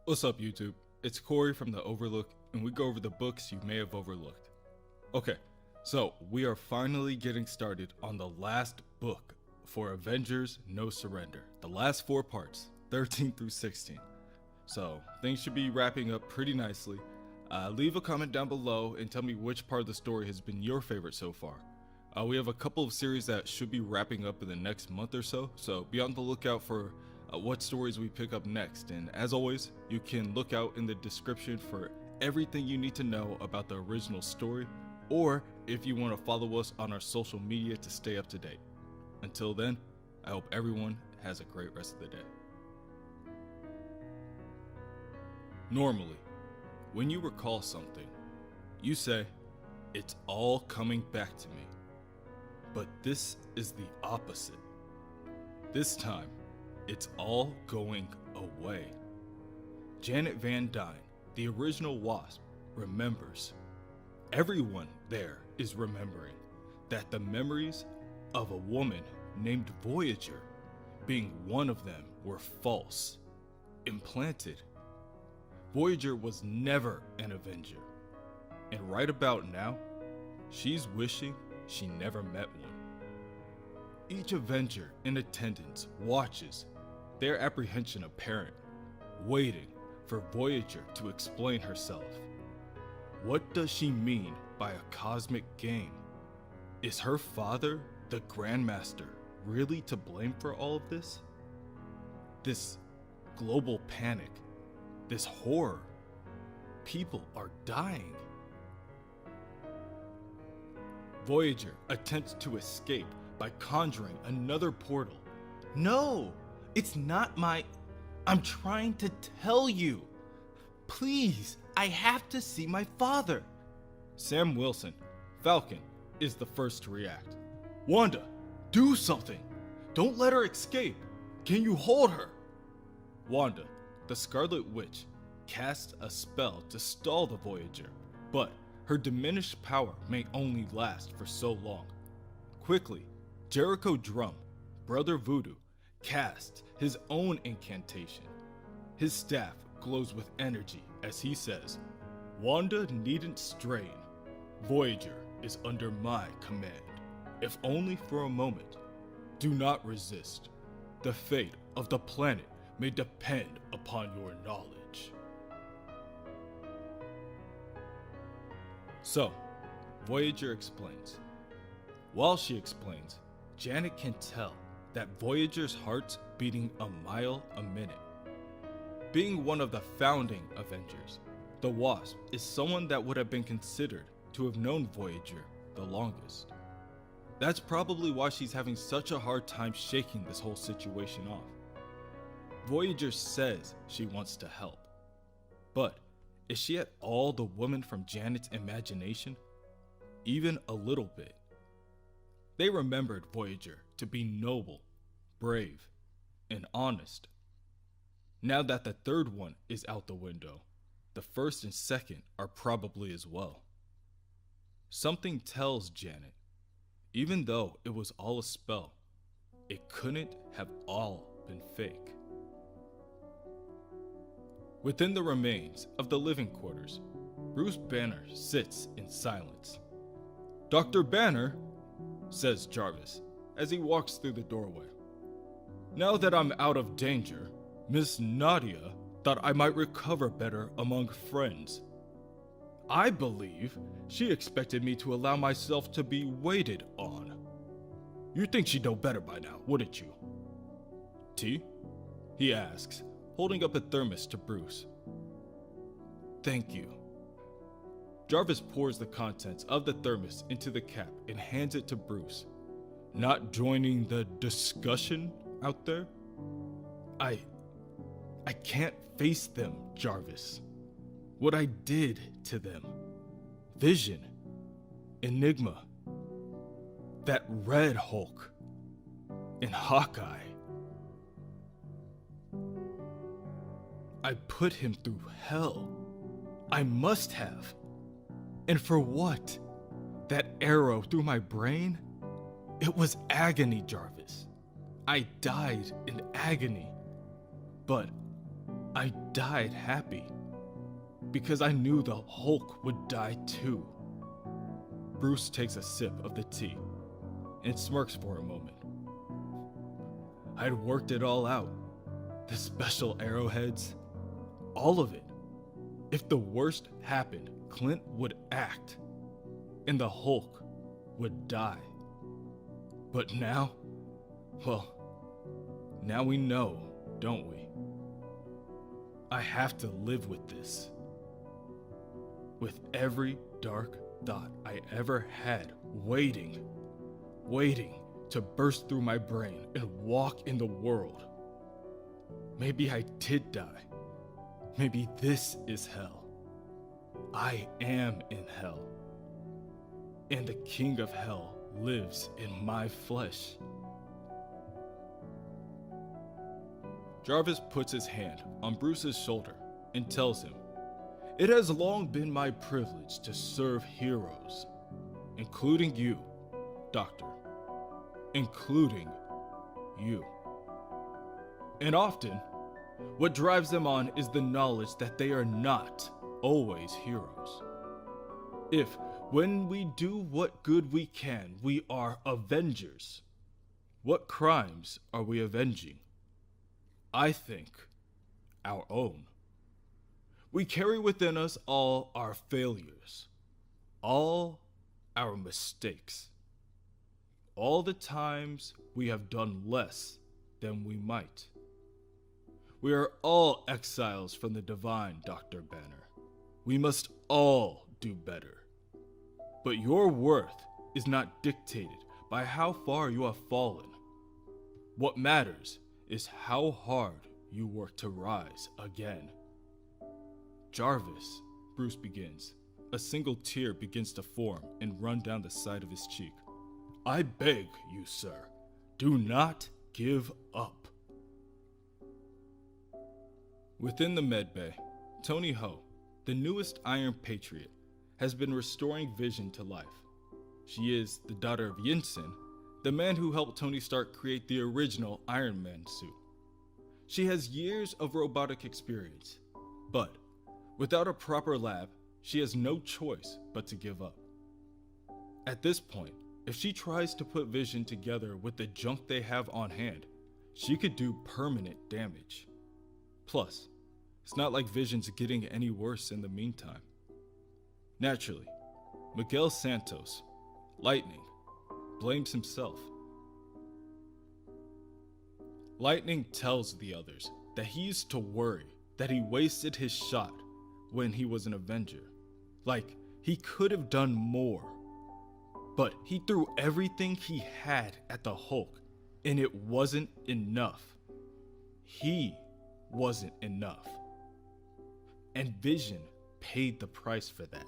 What's up, YouTube? It's Corey from the OverLook, and we go over the books you may have overlooked. Okay, so we are finally getting started on the last book for Avengers No Surrender. The last 4 parts, 13 through 16. So things should be wrapping up pretty nicely. Leave a comment down below and tell me which part of the story has been your favorite so far. We have a couple of series that should be wrapping up in the next month or so be on the lookout for what stories we pick up next. And as always, you can look out in the description for everything you need to know about the original story, or if you want to follow us on our social media to stay up to date. Until then, I hope everyone has a great rest of the day. Normally, when you recall something, you say, "It's all coming back to me." But this is the opposite. This time, it's all going away. Janet Van Dyne, the original Wasp, remembers. Everyone there is remembering that the memories of a woman named Voyager, being one of them, were false, implanted. Voyager was never an Avenger, and right about now, she's wishing she never met one. Each Avenger in attendance watches, their apprehension apparent, waiting for Voyager to explain herself. What does she mean by a cosmic game? Is her father, the Grandmaster, really to blame for all of this? This global panic, this horror, people are dying. Voyager attempts to escape by conjuring another portal. No, it's not I'm trying to tell you. Please, I have to see my father. Sam Wilson, Falcon, is the first to react. Wanda, do something. Don't let her escape. Can you hold her? Wanda, the Scarlet Witch, casts a spell to stall the Voyager, but her diminished power may only last for so long. Quickly, Jericho Drum, Brother Voodoo, casts his own incantation. His staff glows with energy as he says, "Wanda needn't strain. Voyager is under my command. If only for a moment. Do not resist. The fate of the planet may depend upon your knowledge." So, Voyager explains. While she explains, Janet can tell that Voyager's heart's beating a mile a minute. Being one of the founding Avengers, the Wasp is someone that would have been considered to have known Voyager the longest. That's probably why she's having such a hard time shaking this whole situation off. Voyager says she wants to help, but is she at all the woman from Janet's imagination? Even a little bit. They remembered Voyager to be noble, brave, and honest. Now that the third one is out the window, the first and second are probably as well. Something tells Janet, even though it was all a spell, it couldn't have all been fake. Within the remains of the living quarters, Bruce Banner sits in silence. "Dr. Banner," says Jarvis as he walks through the doorway. "Now that I'm out of danger, Miss Nadia thought I might recover better among friends. I believe she expected me to allow myself to be waited on. You'd think she'd know better by now, wouldn't you?" "Tea?" he asks, holding up a thermos to Bruce. "Thank you." Jarvis pours the contents of the thermos into the cap and hands it to Bruce. "Not joining the discussion out there?" I can't face them, Jarvis. What I did to them. Vision. Enigma. That Red Hulk. And Hawkeye. I put him through hell. I must have. And for what? That arrow through my brain? It was agony, Jarvis. I died in agony. But I died happy, because I knew the Hulk would die too. Bruce takes a sip of the tea and smirks for a moment. I'd worked it all out. The special arrowheads, all of it. If the worst happened, Clint would act, and the Hulk would die. But now, well, now we know, don't we? I have to live with this. With every dark thought I ever had waiting to burst through my brain and walk in the world. Maybe I did die. Maybe this is hell. I am in hell. And the king of hell lives in my flesh. Jarvis puts his hand on Bruce's shoulder and tells him, "It has long been my privilege to serve heroes, including you, Doctor. Including you. And often, what drives them on is the knowledge that they are not always heroes. If, when we do what good we can, we are Avengers, what crimes are we avenging? I think our own. We carry within us all our failures, all our mistakes, all the times we have done less than we might. We are all exiles from the divine, Dr. Banner. We must all do better. But your worth is not dictated by how far you have fallen. What matters is how hard you work to rise again." "Jarvis," Bruce begins. A single tear begins to form and run down the side of his cheek. "I beg you, sir, do not give up." Within the medbay, Tony Ho, the newest Iron Patriot, has been restoring Vision to life. She is the daughter of Yinsen, the man who helped Tony Stark create the original Iron Man suit. She has years of robotic experience, but without a proper lab, she has no choice but to give up. At this point, if she tries to put Vision together with the junk they have on hand, she could do permanent damage. Plus, it's not like Vision's getting any worse in the meantime. Naturally, Miguel Santos, Lightning, blames himself. Lightning tells the others that he's to worry that he wasted his shot when he was an Avenger. Like, he could have done more. But he threw everything he had at the Hulk, and it wasn't enough. He wasn't enough. And Vision paid the price for that.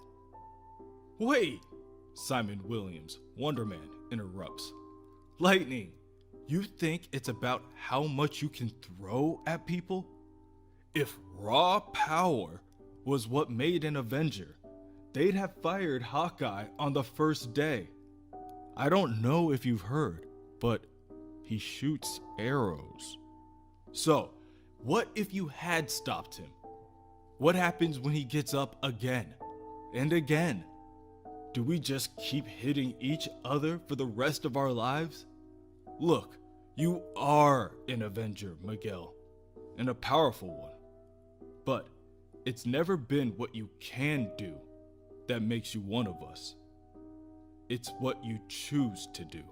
"Wait!" Simon Williams, Wonder Man, interrupts. "Lightning, you think it's about how much you can throw at people? If raw power was what made an Avenger, they'd have fired Hawkeye on the first day. I don't know if you've heard, but he shoots arrows. So, what if you had stopped him? What happens when he gets up again and again? Do we just keep hitting each other for the rest of our lives? Look, you are an Avenger, Miguel, and a powerful one. But it's never been what you can do that makes you one of us. It's what you choose to do."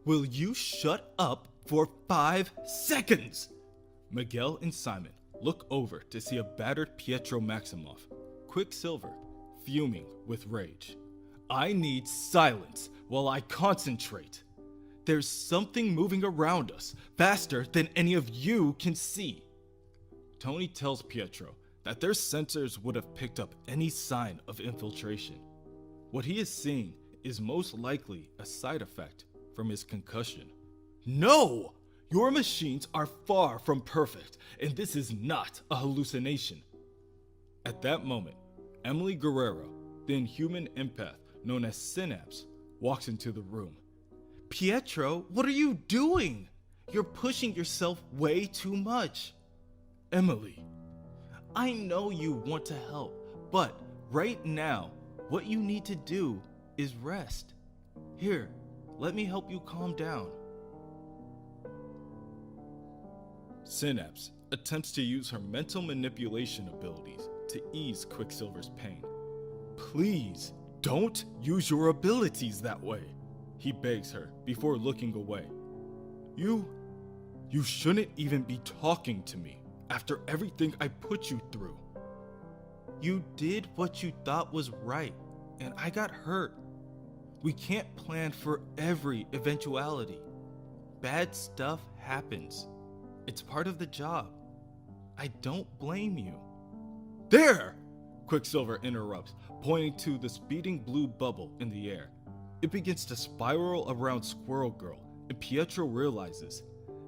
"Will you shut up for 5 seconds?" Miguel and Simon look over to see a battered Pietro Maximoff, Quicksilver, fuming with rage. "I need silence while I concentrate. There's something moving around us, faster than any of you can see." Tony tells Pietro that their sensors would have picked up any sign of infiltration. What he is seeing is most likely a side effect from his concussion. "No! Your machines are far from perfect, and this is not a hallucination." At that moment, Emily Guerrero, the inhuman empath known as Synapse, walks into the room. "Pietro, what are you doing? You're pushing yourself way too much. Emily, I know you want to help, but right now, what you need to do is rest. Here, let me help you calm down. Synapse attempts to use her mental manipulation abilities to ease Quicksilver's pain. Please, don't use your abilities that way, he begs her before looking away. You shouldn't even be talking to me after everything I put you through. You did what you thought was right, and I got hurt. We can't plan for every eventuality. Bad stuff happens. It's part of the job. I don't blame you. There! Quicksilver interrupts, pointing to the speeding blue bubble in the air. It begins to spiral around Squirrel Girl, and Pietro realizes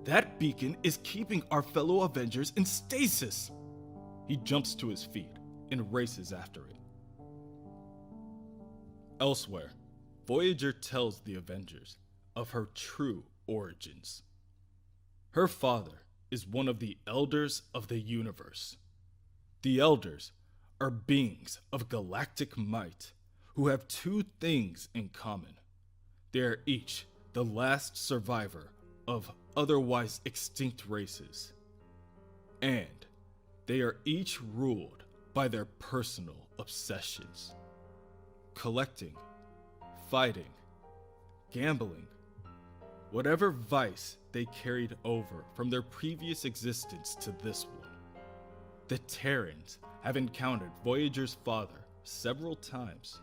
that beacon is keeping our fellow Avengers in stasis. He jumps to his feet and races after it. Elsewhere, Voyager tells the Avengers of her true origins. Her father is one of the Elders of the Universe. The Elders are beings of galactic might who have two things in common. They are each the last survivor of otherwise extinct races, and they are each ruled by their personal obsessions. Collecting, fighting, gambling, whatever vice they carried over from their previous existence to this one. The Terrans have encountered Voyager's father several times.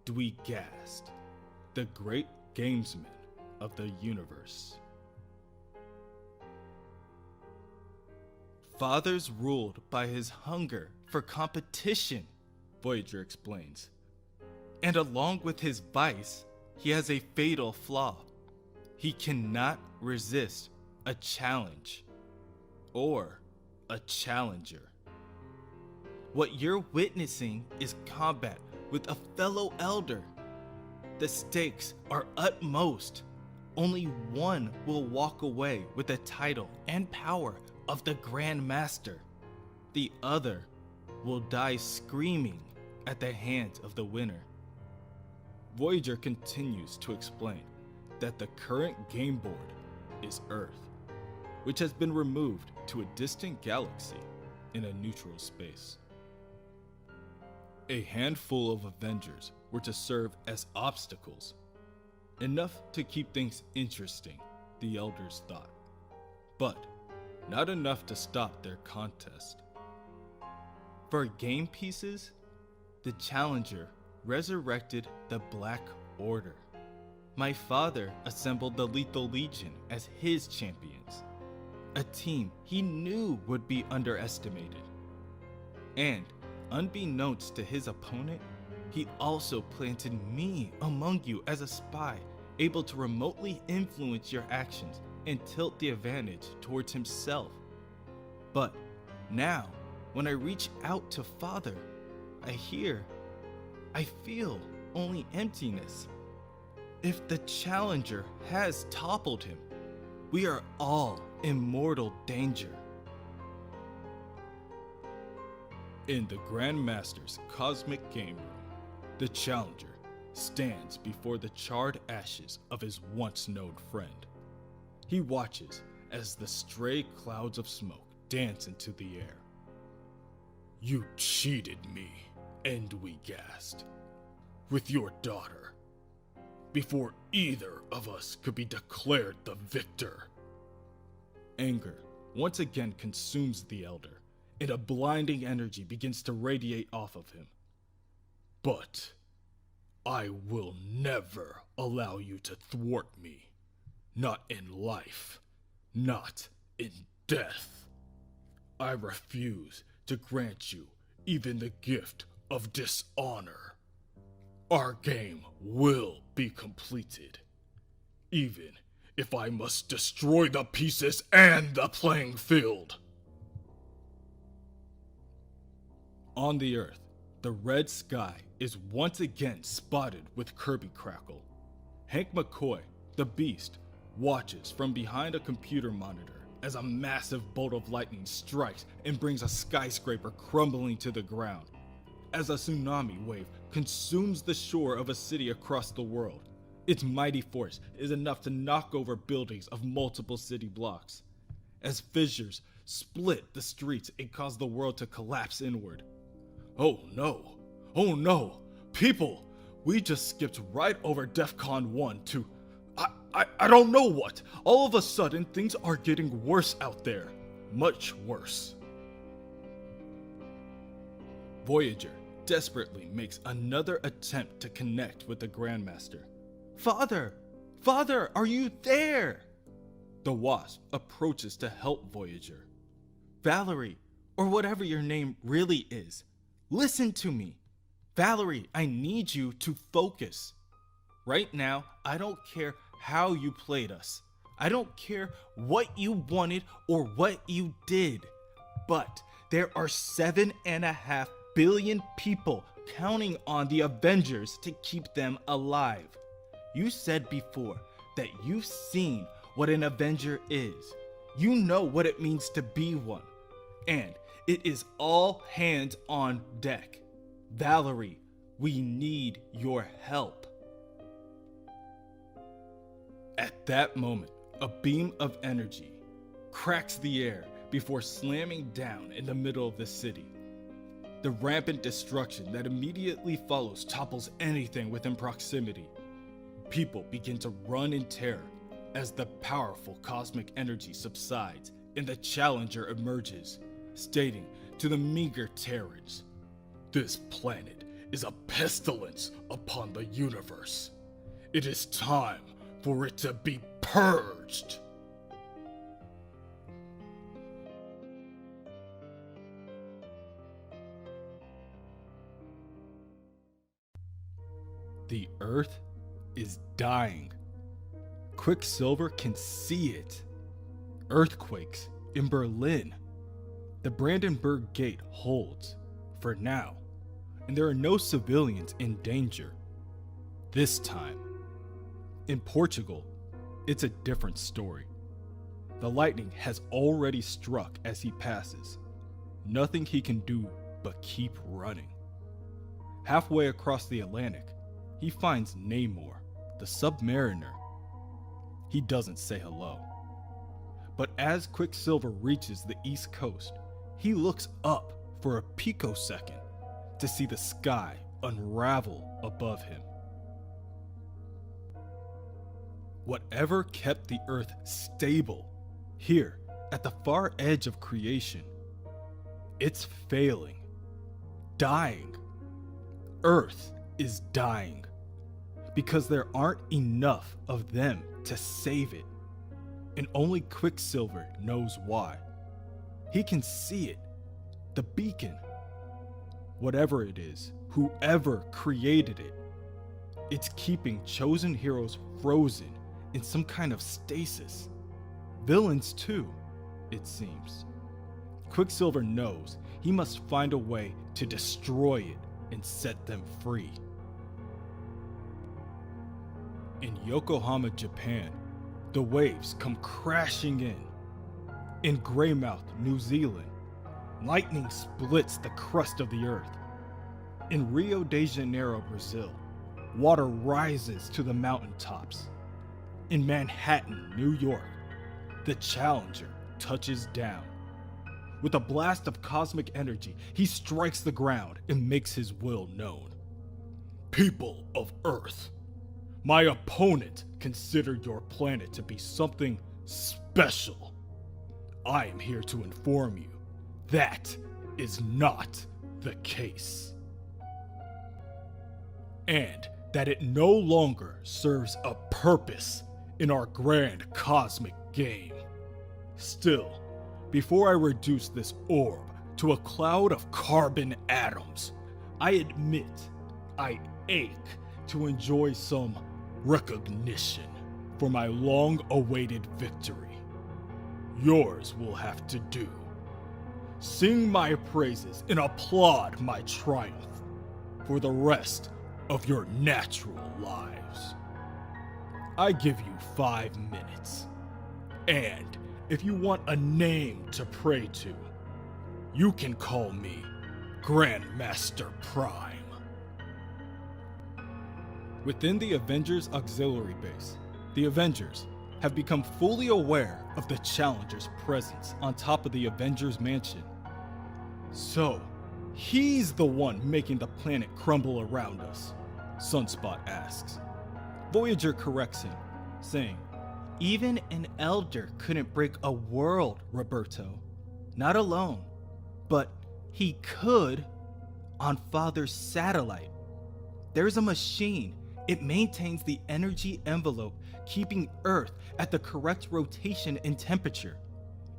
Dweghast, the great gamesman of the universe. Father's ruled by his hunger for competition, Voyager explains. And along with his vice, he has a fatal flaw. He cannot resist a challenge or a challenger. What you're witnessing is combat with a fellow elder. The stakes are utmost. Only one will walk away with the title and power of the Grand Master. The other will die screaming at the hands of the winner. Voyager continues to explain that the current game board is Earth, which has been removed to a distant galaxy in a neutral space. A handful of Avengers were to serve as obstacles, enough to keep things interesting, the Elders thought, but not enough to stop their contest. For game pieces, the Challenger resurrected the Black Order. My father assembled the Lethal Legion as his champions, a team he knew would be underestimated. And unbeknownst to his opponent, he also planted me among you as a spy, able to remotely influence your actions and tilt the advantage towards himself. But now, when I reach out to Father, I feel only emptiness. If the Challenger has toppled him, we are all in mortal danger. In the Grand Master's cosmic game room, the Challenger stands before the charred ashes of his once-known friend. He watches as the stray clouds of smoke dance into the air. You cheated me, Dweghast, with your daughter, before either of us could be declared the victor. Anger once again consumes the Elder, and a blinding energy begins to radiate off of him. But I will never allow you to thwart me. Not in life, not in death. I refuse to grant you even the gift of dishonor. Our game will be completed, even if I must destroy the pieces and the playing field. On the Earth, the red sky is once again spotted with Kirby Crackle. Hank McCoy, the Beast, watches from behind a computer monitor as a massive bolt of lightning strikes and brings a skyscraper crumbling to the ground. As a tsunami wave consumes the shore of a city across the world, its mighty force is enough to knock over buildings of multiple city blocks. As fissures split the streets and cause the world to collapse inward. Oh no! Oh no! People! We just skipped right over DEFCON 1 to... I don't know what! All of a sudden, things are getting worse out there. Much worse. Voyager desperately makes another attempt to connect with the Grandmaster. Father! Father, are you there? The Wasp approaches to help Voyager. Valerie, or whatever your name really is, listen to me. Valerie, I need you to focus. Right now, I don't care how you played us. I don't care what you wanted or what you did. But there are 7.5 billion people counting on the Avengers to keep them alive. You said before that you've seen what an Avenger is. You know what it means to be one. And it is all hands on deck. Valerie, we need your help. At that moment, a beam of energy cracks the air before slamming down in the middle of the city. The rampant destruction that immediately follows topples anything within proximity. People begin to run in terror as the powerful cosmic energy subsides and the Challenger emerges, stating to the meager Terrans, "This planet is a pestilence upon the universe. It is time for it to be purged." The Earth is dying. Quicksilver can see it. Earthquakes in Berlin. The Brandenburg Gate holds, for now, and there are no civilians in danger. This time. In Portugal, it's a different story. The lightning has already struck as he passes. Nothing he can do but keep running. Halfway across the Atlantic, he finds Namor, the Submariner. He doesn't say hello. But as Quicksilver reaches the East Coast, he looks up for a picosecond to see the sky unravel above him. Whatever kept the Earth stable here at the far edge of creation, it's failing, dying. Earth is dying because there aren't enough of them to save it, and only Quicksilver knows why. He can see it, the beacon. Whatever it is, whoever created it, it's keeping chosen heroes frozen in some kind of stasis. Villains too, it seems. Quicksilver knows he must find a way to destroy it and set them free. In Yokohama, Japan, the waves come crashing in. In Greymouth, New Zealand, lightning splits the crust of the earth. In Rio de Janeiro, Brazil, water rises to the mountaintops. In Manhattan, New York, the Challenger touches down. With a blast of cosmic energy, he strikes the ground and makes his will known. People of Earth, my opponent considered your planet to be something special. I am here to inform you that is not the case. And that it no longer serves a purpose in our grand cosmic game. Still, before I reduce this orb to a cloud of carbon atoms, I admit I ache to enjoy some recognition for my long-awaited victory. Yours will have to do. Sing my praises and applaud my triumph for the rest of your natural lives. I give you 5 minutes. And if you want a name to pray to, you can call me Grandmaster Prime. Within the Avengers auxiliary base, the Avengers have become fully aware of the Challenger's presence on top of the Avengers mansion. So, he's the one making the planet crumble around us, Sunspot asks. Voyager corrects him, saying, "Even an elder couldn't break a world, Roberto. Not alone. But he could on Father's satellite. There's a machine. It maintains the energy envelope, keeping Earth at the correct rotation and temperature.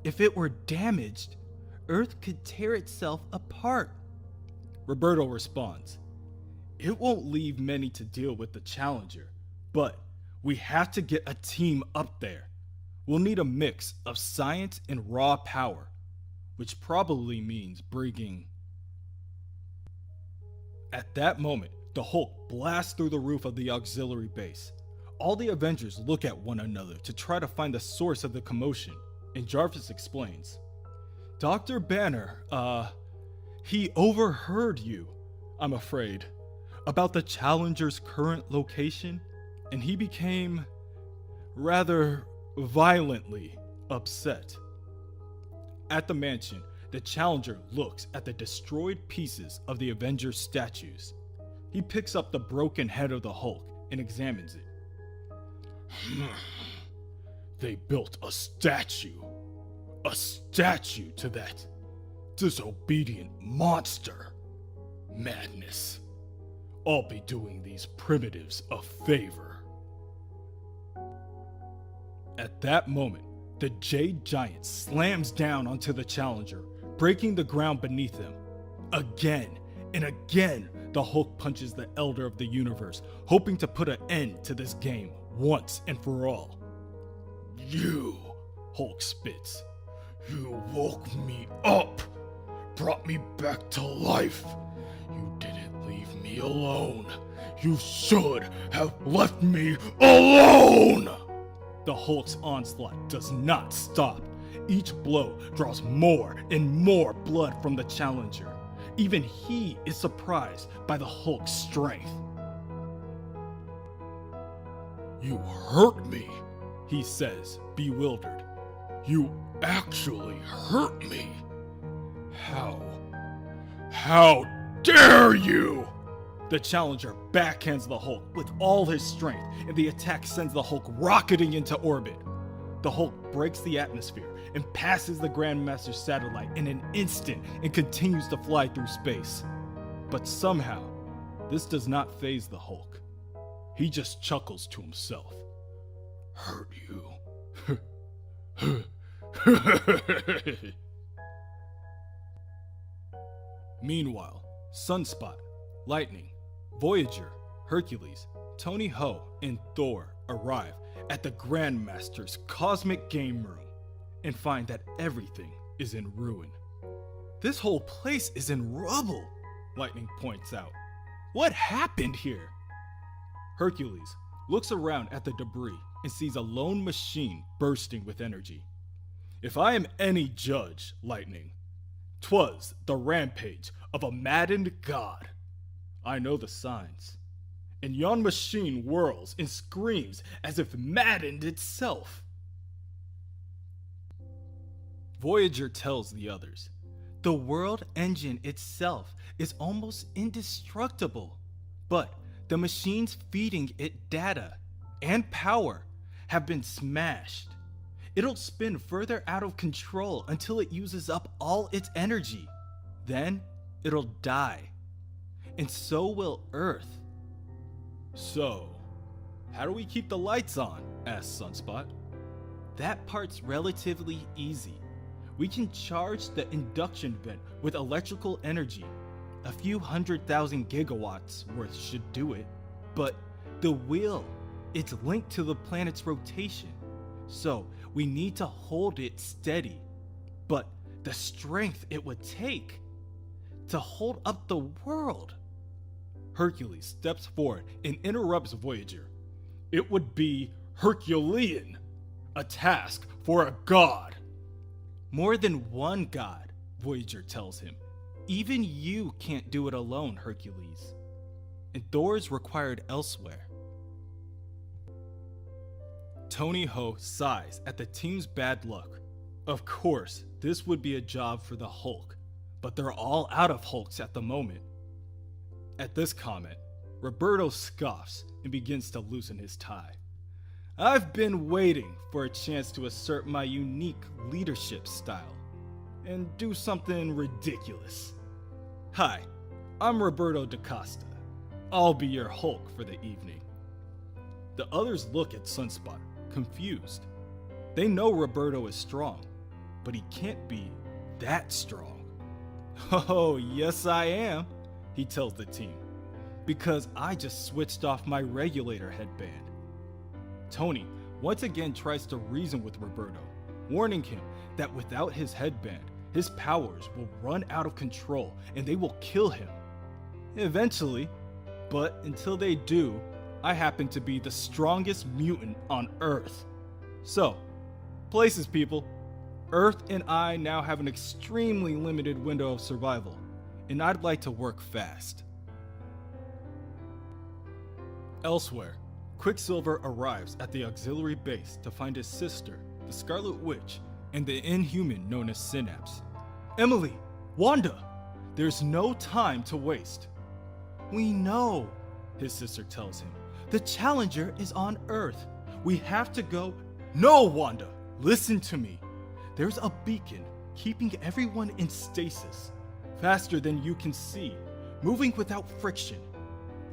If it were damaged, Earth could tear itself apart." Roberto responds, "It won't leave many to deal with the Challenger, but we have to get a team up there. We'll need a mix of science and raw power, which probably means bringing..." At that moment, the Hulk blasts through the roof of the auxiliary base. All the Avengers look at one another to try to find the source of the commotion, and Jarvis explains, "Dr. Banner, he overheard you, I'm afraid, about the Challenger's current location, and he became rather violently upset." At the mansion, the Challenger looks at the destroyed pieces of the Avengers statues. He picks up the broken head of the Hulk and examines it. "They built a statue to that disobedient monster. Madness. I'll be doing these primitives a favor." At that moment, the Jade Giant slams down onto the Challenger, breaking the ground beneath him. Again and again, the Hulk punches the Elder of the Universe, hoping to put an end to this game once and for all. "You," Hulk spits, "you woke me up, brought me back to life. You didn't leave me alone. You should have left me alone!" The Hulk's onslaught does not stop. Each blow draws more and more blood from the Challenger. Even he is surprised by the Hulk's strength. "You hurt me," he says, bewildered. "You actually hurt me. How dare you!" The Challenger backhands the Hulk with all his strength, and the attack sends the Hulk rocketing into orbit. The Hulk breaks the atmosphere and passes the Grandmaster's satellite in an instant and continues to fly through space. But somehow, this does not faze the Hulk. He just chuckles to himself. "Hurt you." Meanwhile, Sunspot, Lightning, Voyager, Hercules, Tony Ho, and Thor arrive at the Grandmaster's cosmic game room and find that everything is in ruin. "This whole place is in rubble," Lightning points out. "What happened here?" Hercules looks around at the debris and sees a lone machine bursting with energy. "If I am any judge, Lightning, 'twas the rampage of a maddened god. I know the signs. And yon machine whirls and screams as if maddened itself." Voyager tells the others, "The world engine itself is almost indestructible, but the machines feeding it data and power have been smashed. It'll spin further out of control until it uses up all its energy. Then it'll die. And so will Earth." "So, how do we keep the lights on?" asks Sunspot. "That part's relatively easy. We can charge the induction vent with electrical energy. A few 100,000 gigawatts worth should do it. But the wheel, it's linked to the planet's rotation. So we need to hold it steady. But the strength it would take to hold up the world." Hercules steps forward and interrupts Voyager. "It would be Herculean, a task for a god. More than one god, Voyager tells him. Even you can't do it alone, Hercules. And Thor is required elsewhere. Tony Ho sighs at the team's bad luck. Of course, this would be a job for the Hulk, but they're all out of Hulks at the moment. At this comment, Roberto scoffs and begins to loosen his tie. I've been waiting for a chance to assert my unique leadership style and do something ridiculous. Hi, I'm Roberto da Costa. I'll be your Hulk for the evening. The others look at Sunspot, confused. They know Roberto is strong, but he can't be that strong. Oh, yes I am, he tells the team, because I just switched off my regulator headband. Tony once again tries to reason with Roberto, warning him that without his headband, his powers will run out of control and they will kill him. Eventually, but until they do, I happen to be the strongest mutant on Earth. So, places people, Earth and I now have an extremely limited window of survival, and I'd like to work fast. Elsewhere, Quicksilver arrives at the auxiliary base to find his sister, the Scarlet Witch, and the Inhuman known as Synapse. Emily! Wanda! There's no time to waste. We know, his sister tells him. The Challenger is on Earth. We have to go. No, Wanda! Listen to me. There's a beacon keeping everyone in stasis, faster than you can see, moving without friction.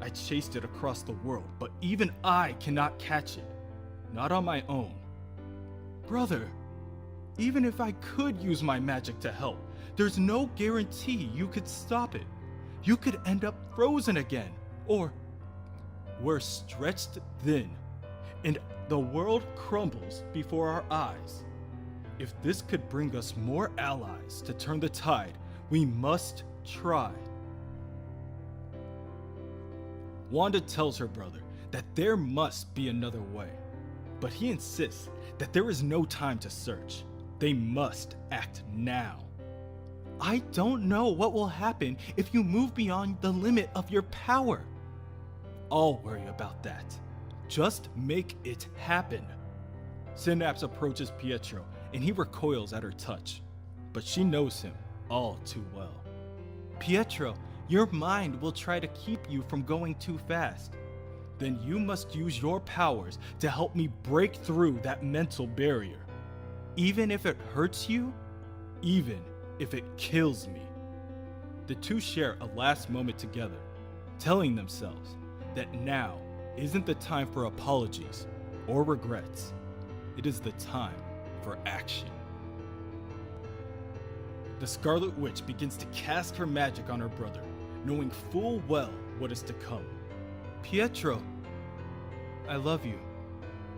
I chased it across the world, but even I cannot catch it. Not on my own. Brother, even if I could use my magic to help, there's no guarantee you could stop it. You could end up frozen again, or we're stretched thin, and the world crumbles before our eyes. If this could bring us more allies to turn the tide, we must try. Wanda tells her brother that there must be another way, but he insists that there is no time to search. They must act now. I don't know what will happen if you move beyond the limit of your power. I'll worry about that. Just make it happen. Synapse approaches Pietro and he recoils at her touch, but she knows him all too well. Pietro, your mind will try to keep you from going too fast. Then you must use your powers to help me break through that mental barrier. Even if it hurts you? Even if it kills me. The two share a last moment together, telling themselves that now isn't the time for apologies or regrets. It is the time for action. The Scarlet Witch begins to cast her magic on her brother, knowing full well what is to come. Pietro, I love you,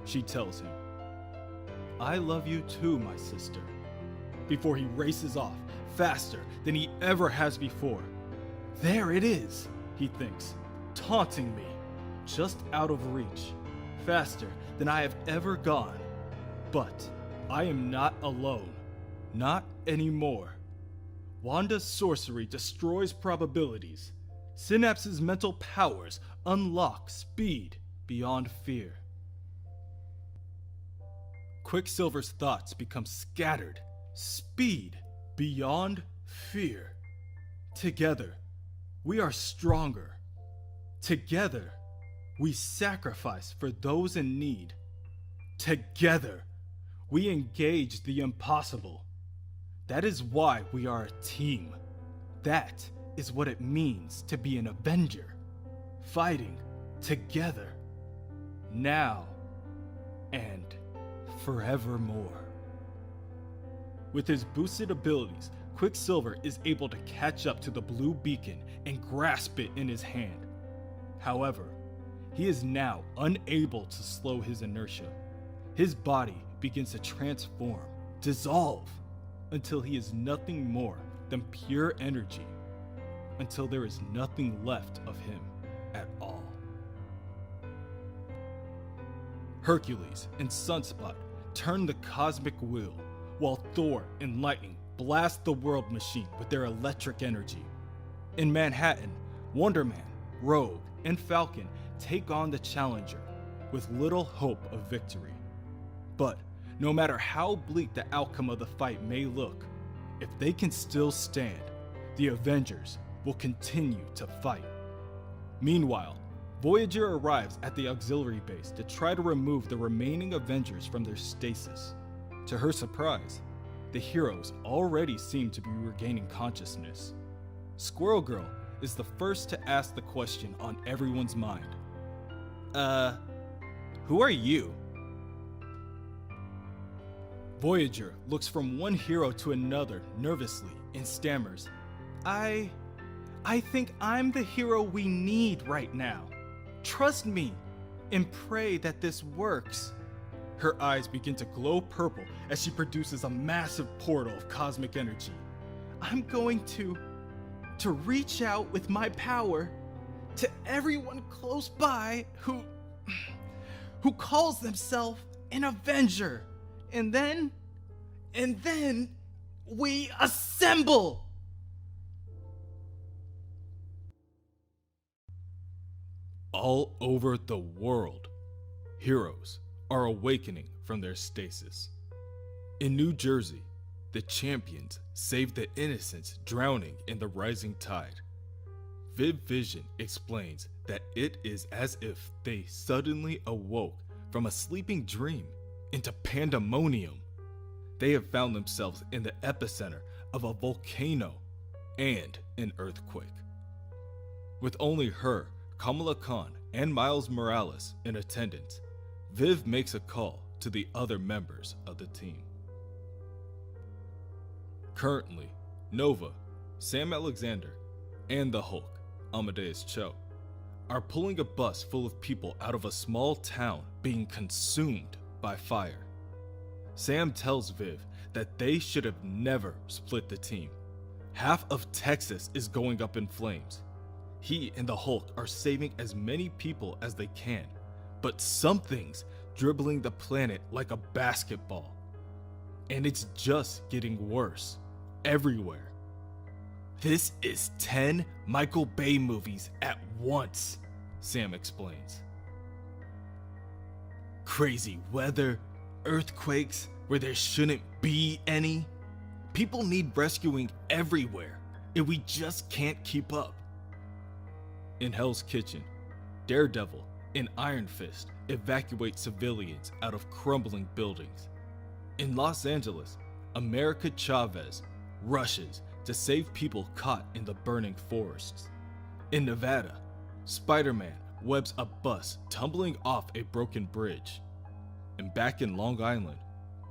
she tells him. I love you too, my sister. Before he races off, faster than he ever has before. There it is, he thinks, taunting me, just out of reach, faster than I have ever gone. But I am not alone, not anymore. Wanda's sorcery destroys probabilities. Synapse's mental powers unlock speed beyond fear. Quicksilver's thoughts become scattered. Speed beyond fear. Together, we are stronger. Together, we sacrifice for those in need. Together, we engage the impossible. That is why we are a team. That is what it means to be an Avenger. Fighting together. Now and forevermore. With his boosted abilities, Quicksilver is able to catch up to the blue beacon and grasp it in his hand. However, he is now unable to slow his inertia. His body begins to transform, dissolve, until he is nothing more than pure energy, until there is nothing left of him at all. Hercules and Sunspot turn the cosmic wheel, while Thor and Lightning blast the world machine with their electric energy. In Manhattan, Wonder Man, Rogue, and Falcon take on the Challenger with little hope of victory. But no matter how bleak the outcome of the fight may look, if they can still stand, the Avengers will continue to fight. Meanwhile, Voyager arrives at the auxiliary base to try to remove the remaining Avengers from their stasis. To her surprise, the heroes already seem to be regaining consciousness. Squirrel Girl is the first to ask the question on everyone's mind. Who are you? Voyager looks from one hero to another nervously and stammers, I think I'm the hero we need right now. Trust me and pray that this works. Her eyes begin to glow purple as she produces a massive portal of cosmic energy. I'm going to reach out with my power to everyone close by who calls themselves an Avenger. And then we assemble! All over the world, heroes are awakening from their stasis. In New Jersey, the champions save the innocents drowning in the rising tide. Viv Vision explains that it is as if they suddenly awoke from a sleeping dream into pandemonium. They have found themselves in the epicenter of a volcano and an earthquake. With only her, Kamala Khan, and Miles Morales in attendance, Viv makes a call to the other members of the team. Currently, Nova, Sam Alexander, and the Hulk, Amadeus Cho, are pulling a bus full of people out of a small town being consumed by fire. Sam tells Viv that they should have never split the team. Half of Texas is going up in flames. He and the Hulk are saving as many people as they can, but something's dribbling the planet like a basketball. And it's just getting worse everywhere. This is 10 Michael Bay movies at once, Sam explains. Crazy weather, earthquakes where there shouldn't be any. People need rescuing everywhere, and we just can't keep up. In Hell's Kitchen, Daredevil and Iron Fist evacuate civilians out of crumbling buildings. In Los Angeles, America Chavez rushes to save people caught in the burning forests. In Nevada, Spider-Man webs a bus tumbling off a broken bridge. And back in Long Island,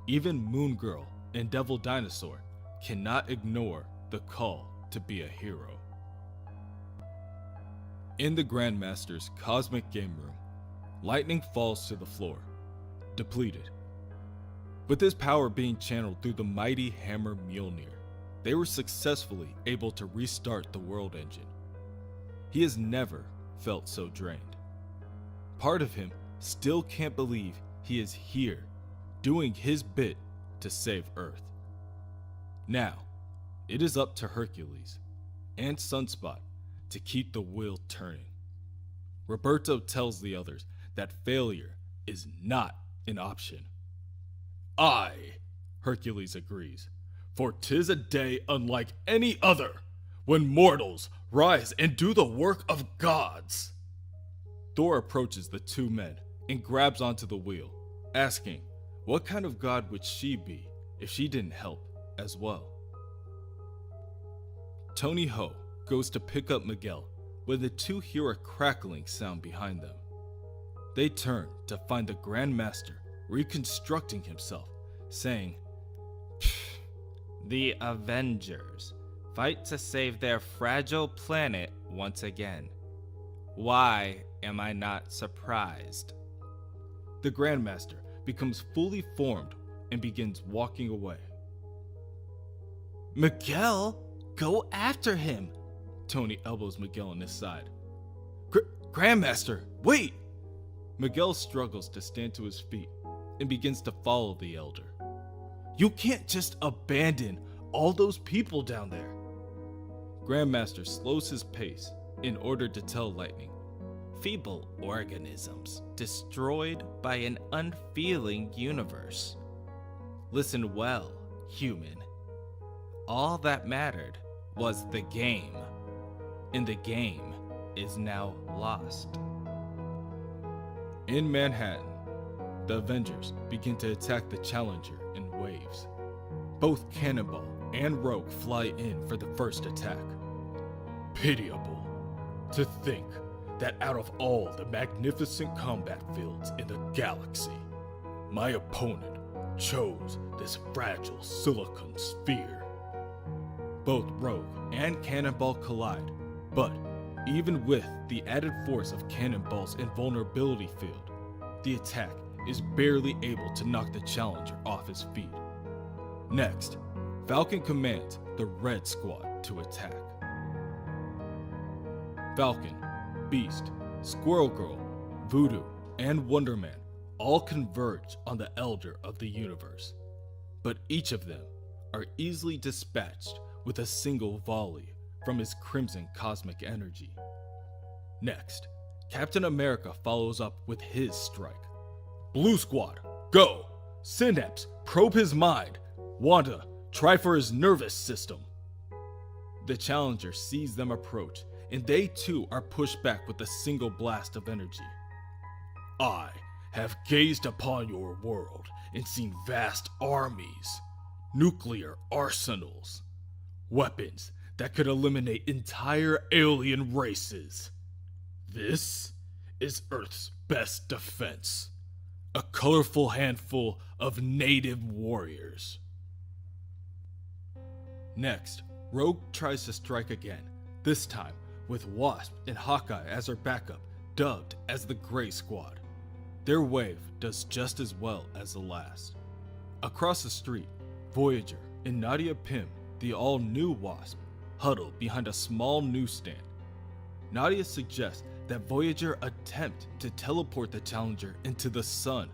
even Moon Girl and Devil Dinosaur cannot ignore the call to be a hero. In the Grandmaster's cosmic game room, Lightning falls to the floor, depleted. With his power being channeled through the mighty hammer Mjolnir, they were successfully able to restart the world engine. He has never felt so drained. Part of him still can't believe he is here, doing his bit to save Earth. Now, it is up to Hercules and Sunspot to keep the wheel turning. Roberto tells the others that failure is not an option. Aye, Hercules agrees, for 'tis a day unlike any other, when mortals rise and do the work of gods. Thor approaches the two men and grabs onto the wheel, asking what kind of god would she be if she didn't help as well. Tony Ho goes to pick up Miguel when the two hear a crackling sound behind them. They turn to find the Grandmaster reconstructing himself, saying, "The Avengers fight to save their fragile planet once again. Why am I not surprised?" The Grandmaster becomes fully formed and begins walking away. Miguel, go after him. Tony elbows Miguel on his side. Grandmaster, wait! Miguel struggles to stand to his feet and begins to follow the elder. You can't just abandon all those people down there. Grandmaster slows his pace in order to tell Lightning. Feeble organisms destroyed by an unfeeling universe. Listen well, human. All that mattered was the game, and the game is now lost. In Manhattan, the Avengers begin to attack the Challenger in waves. Both Cannonball and Rogue fly in for the first attack. Pitiable to think that out of all the magnificent combat fields in the galaxy, my opponent chose this fragile silicon sphere. Both Rogue and Cannonball collide, but even with the added force of Cannonball's invulnerability field, the attack is barely able to knock the Challenger off his feet. Next, Falcon commands the Red Squad to attack. Falcon, Beast, Squirrel Girl, Voodoo, and Wonder Man all converge on the Elder of the Universe, but each of them are easily dispatched with a single volley from his crimson cosmic energy. Next, Captain America follows up with his strike. Blue Squad, go! Synapse, probe his mind. Wanda, try for his nervous system. The Challenger sees them approach, and they too are pushed back with a single blast of energy. I have gazed upon your world and seen vast armies, nuclear arsenals, weapons that could eliminate entire alien races. This is Earth's best defense. A colorful handful of native warriors. Next, Rogue tries to strike again, this time with Wasp and Hawkeye as her backup, dubbed as the Gray Squad. Their wave does just as well as the last. Across the street, Voyager and Nadia Pym, the all-new Wasp, huddle behind a small newsstand. Nadia suggests that Voyager attempt to teleport the Challenger into the sun.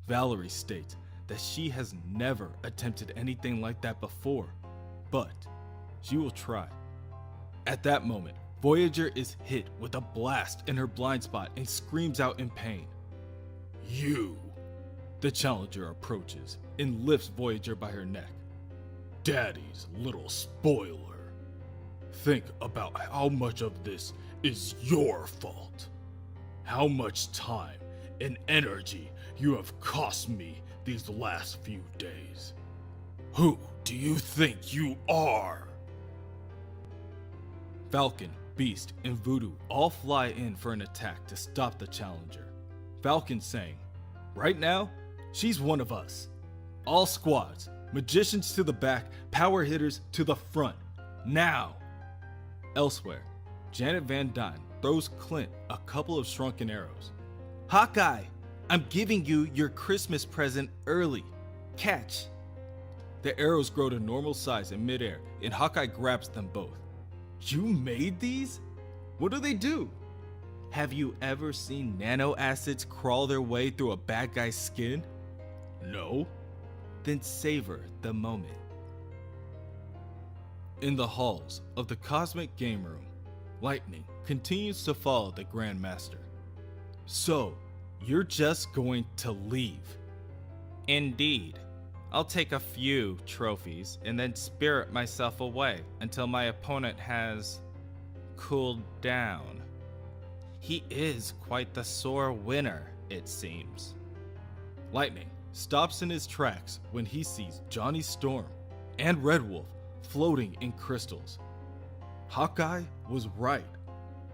Valerie states that she has never attempted anything like that before, but she will try. At that moment, Voyager is hit with a blast in her blind spot and screams out in pain. You! The Challenger approaches and lifts Voyager by her neck. Daddy's little spoiler. Think about how much of this is your fault. How much time and energy you have cost me these last few days. Who do you think you are? Falcon, Beast, and Voodoo all fly in for an attack to stop the Challenger. Falcon saying, right now, she's one of us. All squads, magicians to the back, power hitters to the front. Now! Elsewhere, Janet Van Dyne throws Clint a couple of shrunken arrows. Hawkeye, I'm giving you your Christmas present early. Catch! The arrows grow to normal size in midair, and Hawkeye grabs them both. You made these? What do? Have you ever seen nano acids crawl their way through a bad guy's skin? No? Then savor the moment. In the halls of the Cosmic Game Room, Lightning continues to follow the Grand Master. So, you're just going to leave? Indeed. I'll take a few trophies and then spirit myself away until my opponent has cooled down. He is quite the sore winner, it seems. Lightning stops in his tracks when he sees Johnny Storm and Red Wolf floating in crystals. Hawkeye was right.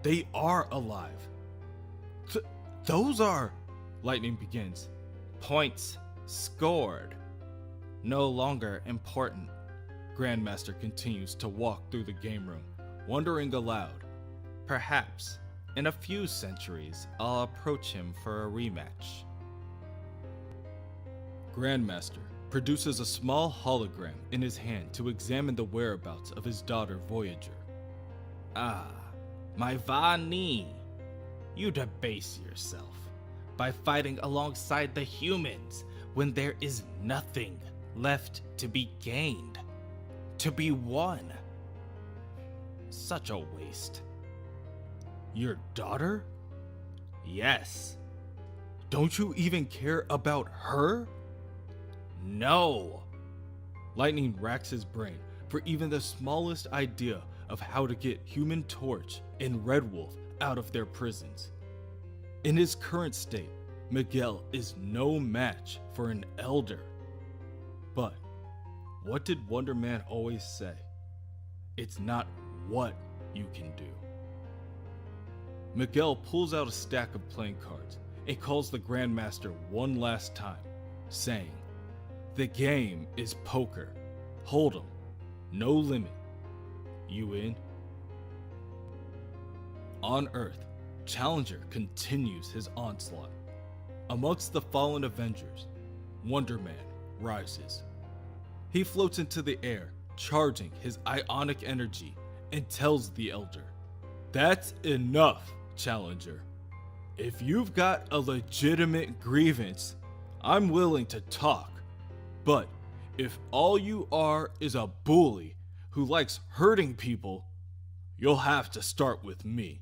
They are alive. Those are... Lightning begins. Points scored. No longer important. Grandmaster continues to walk through the game room, wondering aloud. Perhaps, in a few centuries, I'll approach him for a rematch. Grandmaster produces a small hologram in his hand to examine the whereabouts of his daughter Voyager. Ah, my Vani. You debase yourself. by fighting alongside the humans when there is nothing left to be gained, to be won. Such a waste. Your daughter? Yes. Don't you even care about her? No. Lightning racks his brain for even the smallest idea of how to get Human Torch and Red Wolf out of their prisons. In his current state, Miguel is no match for an elder. But what did Wonder Man always say? It's not what you can do. Miguel pulls out a stack of playing cards and calls the Grandmaster one last time, saying, "The game is poker. Hold'em. No limit. You in?" On Earth, Challenger continues his onslaught. Amongst the fallen Avengers, Wonder Man rises. He floats into the air, charging his ionic energy, and tells the Elder, "That's enough, Challenger. If you've got a legitimate grievance, I'm willing to talk. But if all you are is a bully who likes hurting people, you'll have to start with me."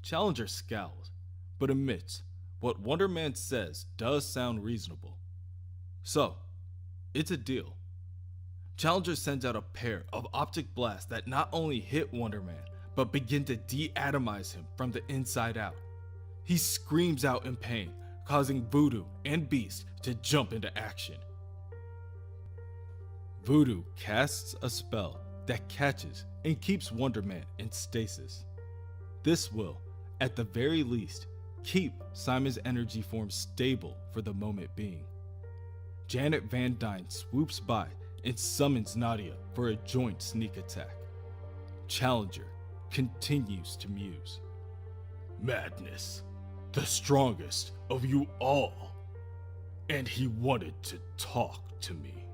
Challenger scowls, but admits what Wonder Man says does sound reasonable. So, it's a deal. Challenger sends out a pair of optic blasts that not only hit Wonder Man, but begin to de-atomize him from the inside out. He screams out in pain, causing Voodoo and Beast to jump into action. Voodoo casts a spell that catches and keeps Wonder Man in stasis. This will, at the very least, keep Simon's energy form stable for the moment being. Janet Van Dyne swoops by and summons Nadia for a joint sneak attack. Challenger continues to muse. "Madness, the strongest of you all. And he wanted to talk to me.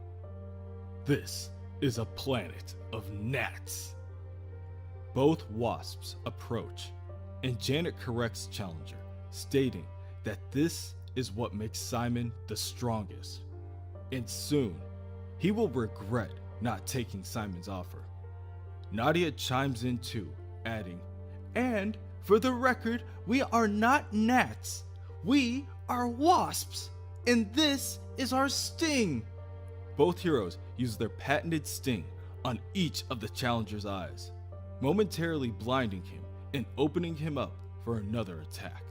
This is a planet of gnats." Both wasps approach, and Janet corrects Challenger, stating that this is what makes Simon the strongest, and soon he will regret not taking Simon's offer. Nadia chimes in too, adding, "And for the record, we are not gnats. We are wasps, and this is our sting." Both heroes use their patented sting on each of the Challenger's eyes, momentarily blinding him and opening him up for another attack.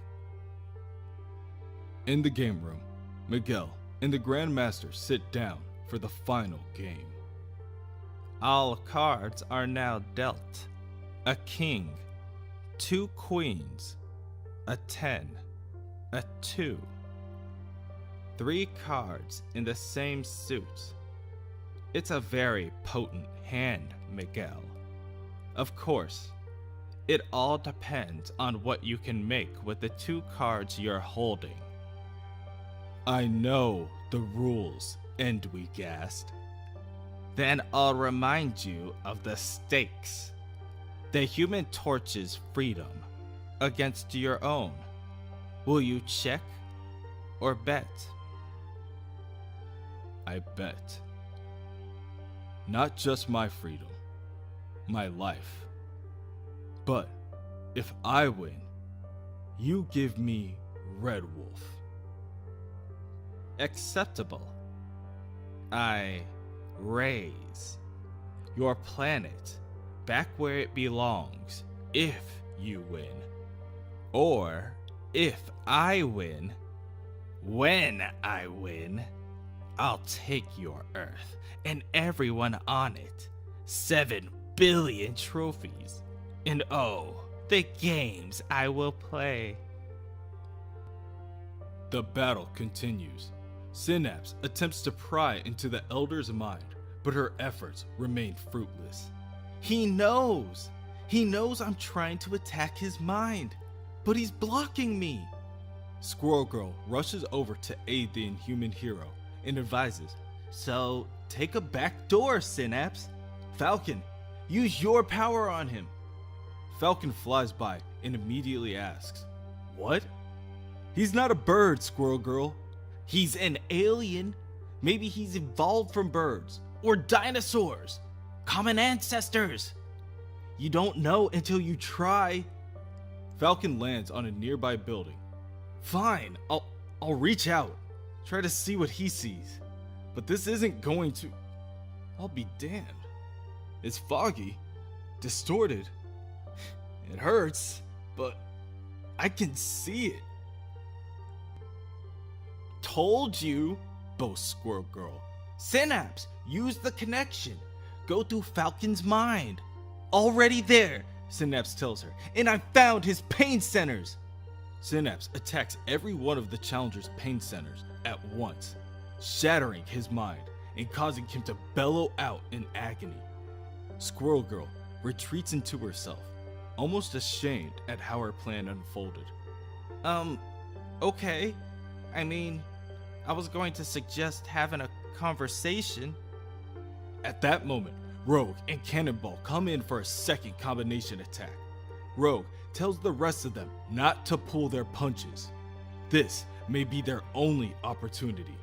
In the game room, Miguel and the Grandmaster sit down for the final game. All cards are now dealt. A king, 2 queens, a 10, a 2. 3 cards in the same suit. It's a very potent hand, Miguel. Of course, it all depends on what you can make with the 2 cards you're holding. "I know the rules," Endweghast. Then I'll remind you of the stakes. The Human Torch's freedom against your own. Will you check or bet? I bet. Not just my freedom, my life. But if I win, you give me Red Wolf. Acceptable. I raise your planet back where it belongs if you win. Or if I win, when I win, I'll take your Earth and everyone on it. 7 billion trophies. And oh, the games I will play. The battle continues. Synapse attempts to pry into the Elder's mind, but her efforts remain fruitless. He knows. He knows I'm trying to attack his mind, but he's blocking me. Squirrel Girl rushes over to aid the Inhuman hero and advises, "So, take a back door, Synapse. Falcon, use your power on him." Falcon flies by and immediately asks, "What?" He's not a bird, Squirrel Girl. He's an alien. Maybe he's evolved from birds or dinosaurs. Common ancestors. You don't know until you try. Falcon lands on a nearby building. Fine, I'll reach out. Try to see what he sees. But this isn't going to... I'll be damned. It's foggy, distorted. It hurts, but I can see it. Told you, boasts Squirrel Girl. Synapse, use the connection. Go through Falcon's mind. Already there, Synapse tells her, and I found his pain centers. Synapse attacks every one of the Challenger's pain centers at once, shattering his mind and causing him to bellow out in agony. Squirrel Girl retreats into herself, almost ashamed at how her plan unfolded. Okay. I mean, I was going to suggest having a conversation. At that moment, Rogue and Cannonball come in for a second combination attack. Rogue tells the rest of them not to pull their punches. This may be their only opportunity.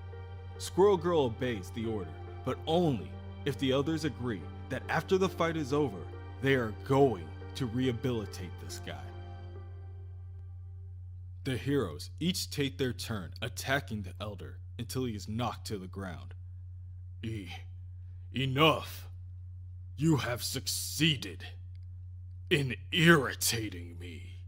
Squirrel Girl obeys the order, but only if the others agree that after the fight is over, they are going to rehabilitate this guy. The heroes each take their turn attacking the Elder until he is knocked to the ground. Enough! You have succeeded in irritating me.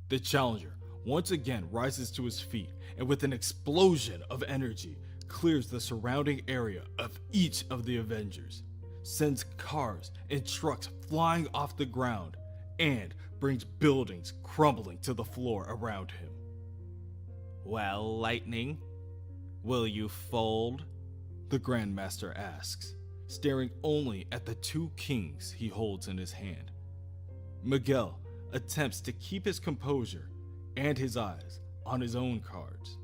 The Challenger once again rises to his feet and with an explosion of energy clears the surrounding area of each of the Avengers, sends cars and trucks flying off the ground, and brings buildings crumbling to the floor around him. Well, Lightning, will you fold? The Grandmaster asks, staring only at the two kings he holds in his hand. Miguel attempts to keep his composure and his eyes on his own cards.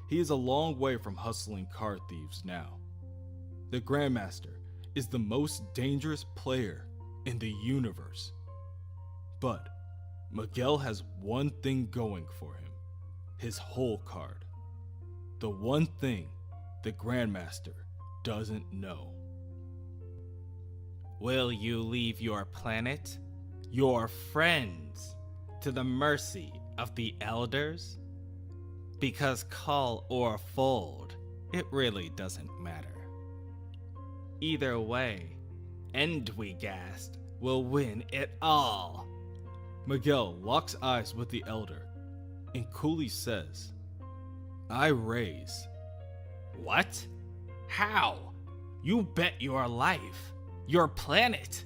He is a long way from hustling card thieves now. The Grandmaster is the most dangerous player in the universe. But Miguel has one thing going for him: his whole card. The one thing the Grandmaster doesn't know. Will you leave your planet, your friends, to the mercy of the elders? Because call or fold, it really doesn't matter. Either way, Endwegast will win it all. Miguel locks eyes with the Elder and coolly says, I raise. What? How? You bet your life, your planet.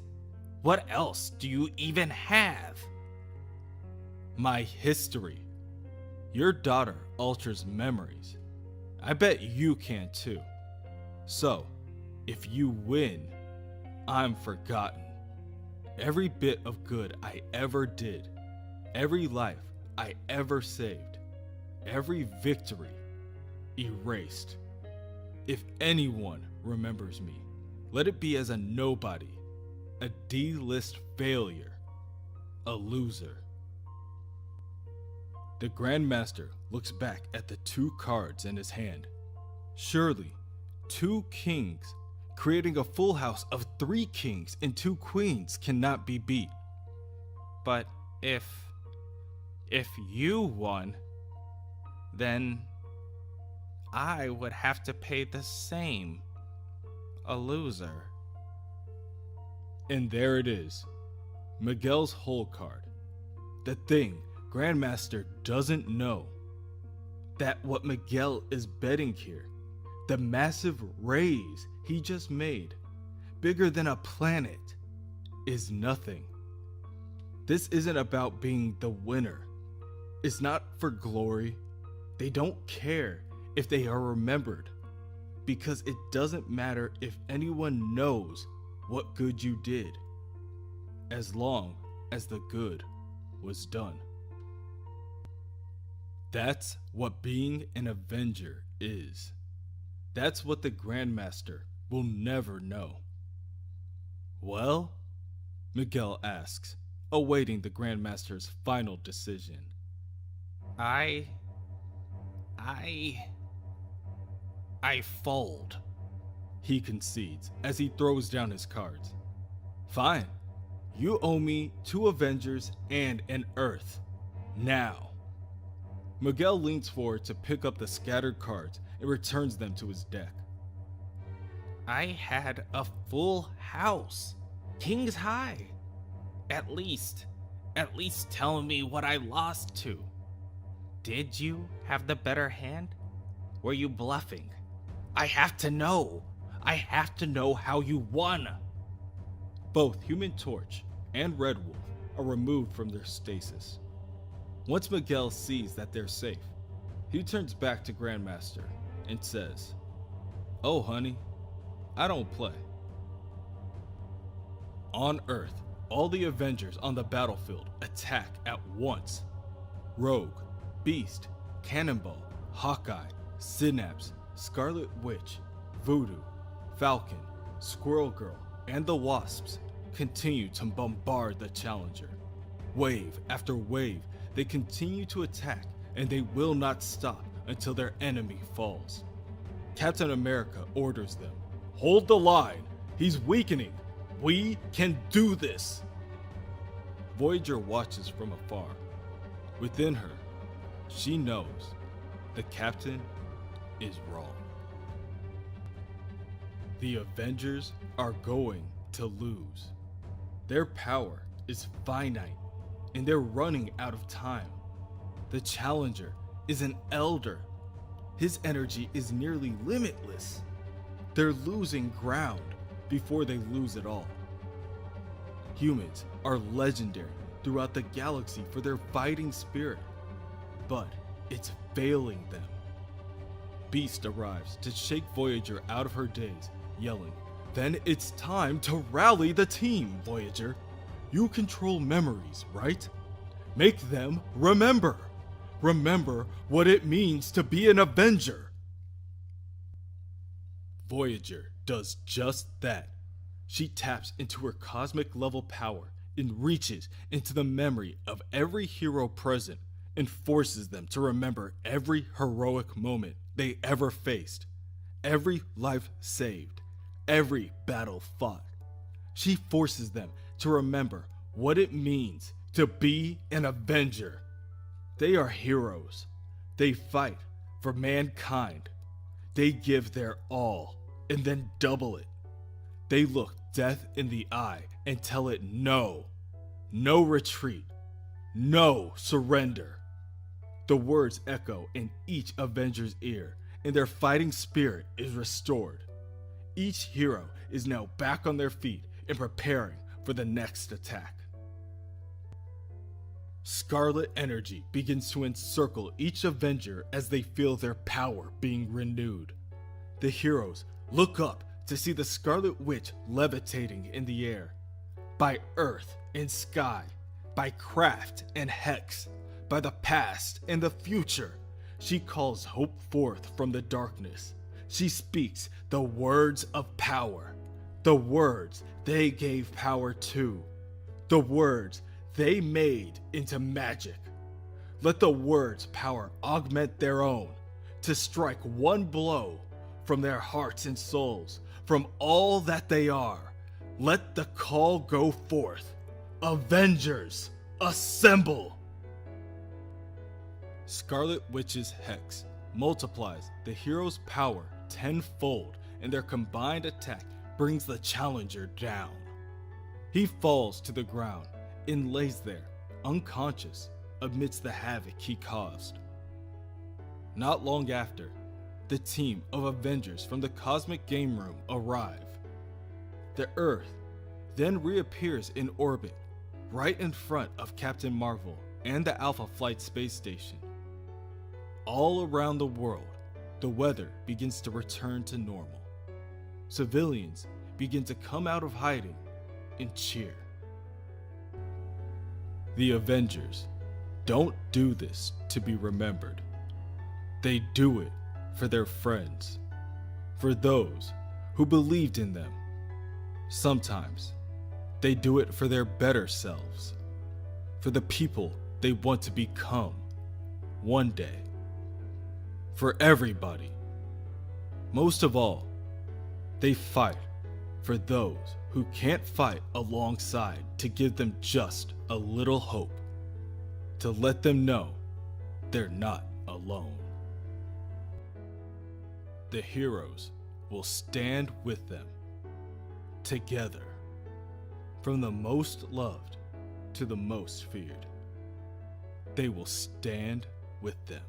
What else do you even have? My history. Your daughter alters memories. I bet you can too. So, if you win, I'm forgotten. Every bit of good I ever did, every life I ever saved, every victory erased. If anyone remembers me, let it be as a nobody, a D-list failure, a loser. The Grandmaster looks back at the two cards in his hand. Surely, two kings creating a full house of 3 kings and 2 queens cannot be beat. But if you won, then I would have to pay the same. A loser. And there it is, Miguel's whole card. The thing Grandmaster doesn't know. That what Miguel is betting here, the massive raise he just made, bigger than a planet, is nothing. This isn't about being the winner. It's not for glory. They don't care if they are remembered, because it doesn't matter if anyone knows what good you did, as long as the good was done. That's what being an Avenger is. That's what the Grandmaster will never know. Well? Miguel asks, awaiting the Grandmaster's final decision. I I fold. He concedes as he throws down his cards. Fine. You owe me 2 Avengers and an Earth. Now. Miguel leans forward to pick up the scattered cards and returns them to his deck. I had a full house. King's high. At least tell me what I lost to. Did you have the better hand? Were you bluffing? I have to know. I have to know how you won. Both Human Torch and Red Wolf are removed from their stasis. Once Miguel sees that they're safe, he turns back to Grandmaster and says, "Oh, honey, I don't play." On Earth, all the Avengers on the battlefield attack at once. Rogue, Beast, Cannonball, Hawkeye, Synapse, Scarlet Witch, Voodoo, Falcon, Squirrel Girl, and the Wasps continue to bombard the Challenger. Wave after wave, they continue to attack, and they will not stop until their enemy falls. Captain America orders them, "Hold the line! He's weakening! We can do this!" Voyager watches from afar. Within her, she knows the Captain is wrong. The Avengers are going to lose. Their power is finite, and they're running out of time. The Challenger is an elder. His energy is nearly limitless. They're losing ground before they lose it all. Humans are legendary throughout the galaxy for their fighting spirit, but it's failing them. Beast arrives to shake Voyager out of her daze, yelling, "Then it's time to rally the team, Voyager. You control memories, right? Make them remember. Remember what it means to be an Avenger." Voyager does just that. She taps into her cosmic level power and reaches into the memory of every hero present and forces them to remember every heroic moment they ever faced, every life saved, every battle fought. She forces them to remember what it means to be an Avenger. They are heroes. They fight for mankind. They give their all and then double it. They look death in the eye and tell it no. No retreat. No surrender. The words echo in each Avenger's ear, and their fighting spirit is restored. Each hero is now back on their feet and preparing for the next attack. Scarlet energy begins to encircle each Avenger as they feel their power being renewed. The heroes look up to see the Scarlet Witch levitating in the air. By earth and sky, by craft and hex, by the past and the future, she calls hope forth from the darkness. She speaks the words of power, the words they gave power to, the words they made into magic. Let the words' power augment their own, to strike one blow from their hearts and souls, from all that they are. Let the call go forth. Avengers, assemble! Scarlet Witch's hex multiplies the hero's power tenfold, and their combined attack brings the Challenger down. He falls to the ground and lays there, unconscious, amidst the havoc he caused. Not long after, the team of Avengers from the Cosmic Game Room arrive. The Earth then reappears in orbit, right in front of Captain Marvel and the Alpha Flight space station. All around the world, the weather begins to return to normal. Civilians begin to come out of hiding and cheer. The Avengers don't do this to be remembered. They do it for their friends, for those who believed in them. Sometimes they do it for their better selves, for the people they want to become one day. for everybody. Most of all, they fight for those who can't fight alongside, to give them just a little hope, to let them know they're not alone. The heroes will stand with them, together, from the most loved to the most feared. They will stand with them.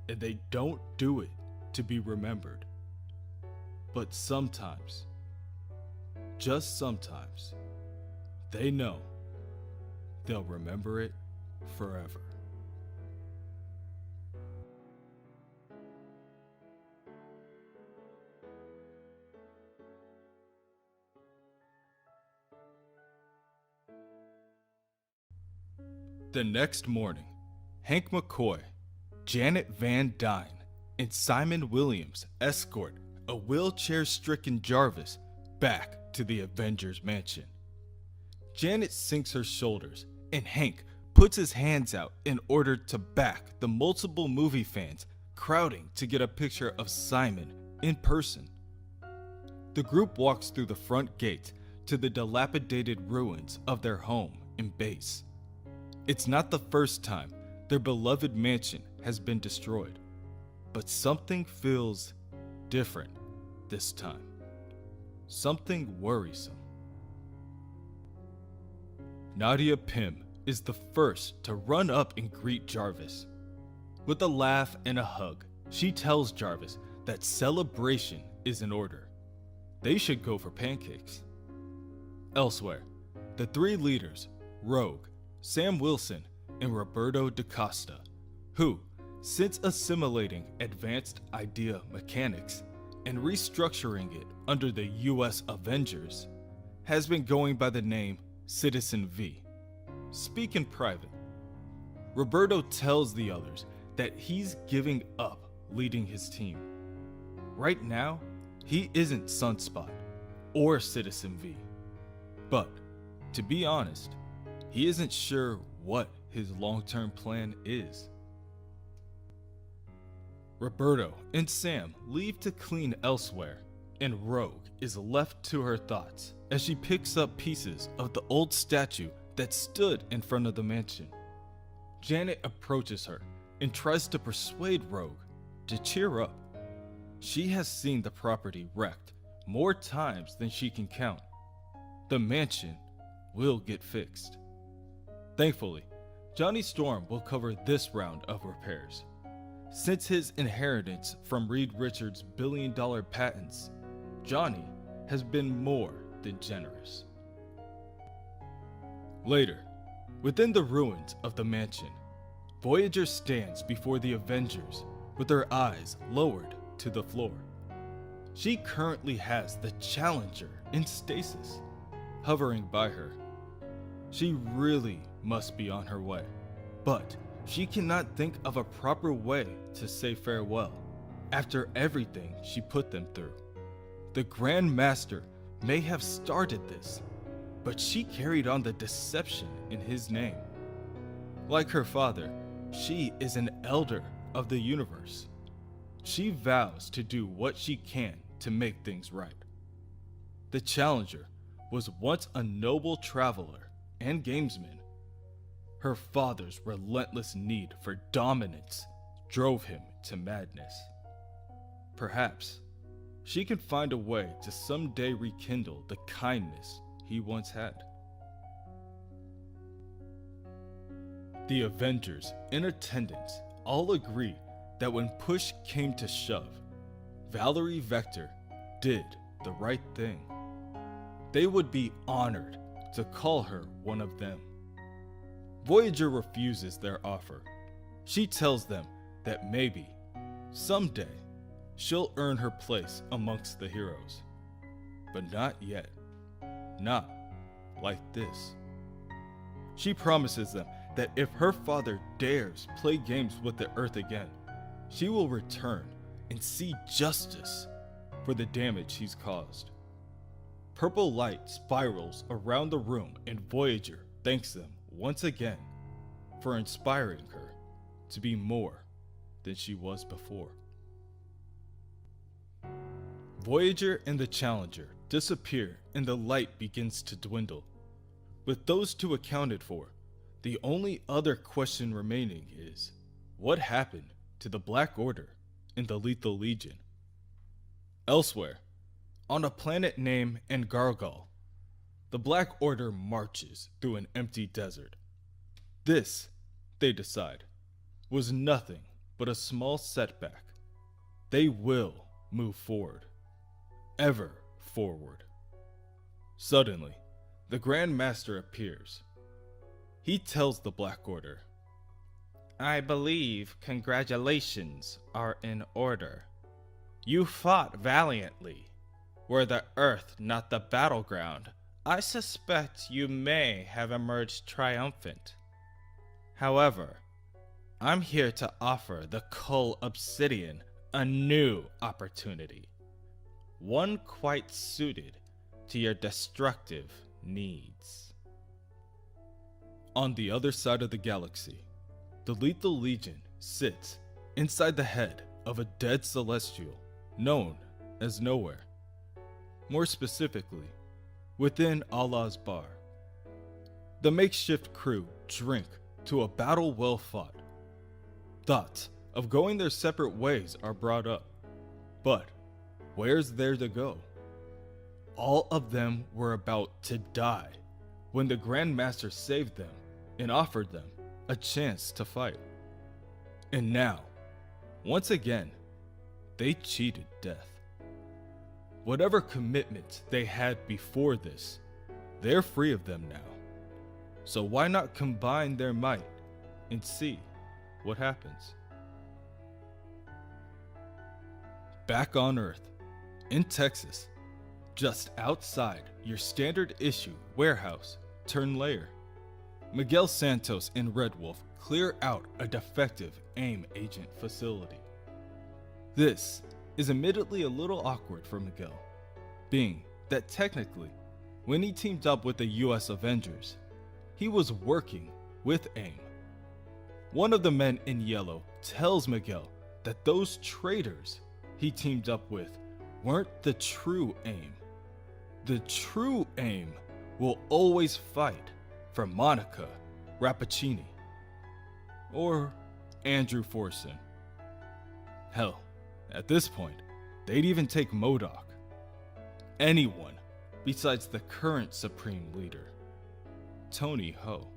And they don't do it to be remembered. But sometimes, just sometimes, they know they'll remember it forever. The next morning, Hank McCoy, Janet Van Dyne, and Simon Williams escort a wheelchair-stricken Jarvis back to the Avengers mansion. Janet sinks her shoulders, and Hank puts his hands out in order to back the multiple movie fans crowding to get a picture of Simon in person. The group walks through the front gate to the dilapidated ruins of their home and base. It's not the first time their beloved mansion has been destroyed, but something feels different this time. Something worrisome. Nadia Pym is the first to run up and greet Jarvis. With a laugh and a hug, she tells Jarvis that celebration is in order. They should go for pancakes. Elsewhere, the three leaders, Rogue, Sam Wilson, and Roberto DaCosta, who, since assimilating advanced idea mechanics and restructuring it under the US Avengers, has been going by the name Citizen V, speak in private. Roberto tells the others that he's giving up leading his team. Right now, he isn't Sunspot or Citizen V, but to be honest, he isn't sure what his long-term plan is. Roberto and Sam leave to clean elsewhere, and Rogue is left to her thoughts as she picks up pieces of the old statue that stood in front of the mansion. Janet approaches her and tries to persuade Rogue to cheer up. She has seen the property wrecked more times than she can count. The mansion will get fixed. Thankfully, Johnny Storm will cover this round of repairs. Since his inheritance from Reed Richards' billion-dollar patents, Johnny has been more than generous. Later, within the ruins of the mansion, Voyager stands before the Avengers with her eyes lowered to the floor. She currently has the Challenger in stasis, hovering by her. She really must be on her way, but she cannot think of a proper way to say farewell after everything she put them through. The Grand Master may have started this, but she carried on the deception in his name. Like her father, she is an elder of the universe. She vows to do what she can to make things right. The Challenger was once a noble traveler and gamesman. Her father's relentless need for dominance drove him to madness. Perhaps she can find a way to someday rekindle the kindness he once had. The Avengers in attendance all agree that when push came to shove, Valerie Vector did the right thing. They would be honored to call her one of them. Voyager refuses their offer. She tells them that maybe, someday, she'll earn her place amongst the heroes. But not yet. Not like this. She promises them that if her father dares play games with the Earth again, she will return and see justice for the damage he's caused. Purple light spirals around the room, and Voyager thanks them once again for inspiring her to be more than she was before. Voyager and the Challenger disappear and the light begins to dwindle. With those two accounted for, the only other question remaining is, what happened to the Black Order and the Lethal Legion? Elsewhere, on a planet named Angargal, the Black Order marches through an empty desert. This, they decide, was nothing but a small setback. They will move forward. Ever forward. Suddenly, the Grand Master appears. He tells the Black Order, I believe congratulations are in order. You fought valiantly. Were the Earth not the battleground, I suspect you may have emerged triumphant. However, I'm here to offer the Cull Obsidian a new opportunity. One quite suited to your destructive needs. On the other side of the galaxy, the Lethal Legion sits inside the head of a dead celestial known as Nowhere. More specifically, within Allah's Bar. The makeshift crew drink to a battle well fought. Thoughts of going their separate ways are brought up, but where's there to go? All of them were about to die when the Grand Master saved them and offered them a chance to fight. And now, once again, they cheated death. Whatever commitments they had before this, they're free of them now. So why not combine their might and see what happens? Back on Earth, in Texas, just outside your standard issue warehouse turned lair, Miguel Santos and Red Wolf clear out a defective AIM agent facility. This is admittedly a little awkward for Miguel, being that technically, when he teamed up with the US Avengers, he was working with AIM. One of the men in yellow tells Miguel that those traitors he teamed up with weren't the true AIM. The true AIM will always fight for Monica Rappaccini or Andrew Forson. Hell, at this point, they'd even take MODOK. Anyone besides the current Supreme Leader, Tony Ho.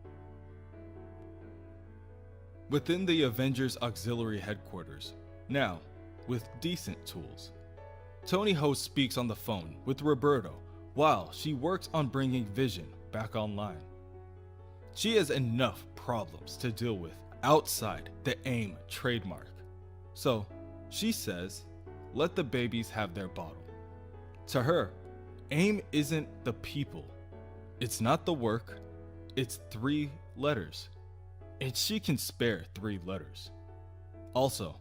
Within the Avengers Auxiliary Headquarters, now with decent tools, Tony Ho speaks on the phone with Roberto while she works on bringing Vision back online. She has enough problems to deal with outside the AIM trademark, so she says, let the babies have their bottle. To her, AIM isn't the people. It's not the work. It's 3 letters. And she can spare 3 letters. Also,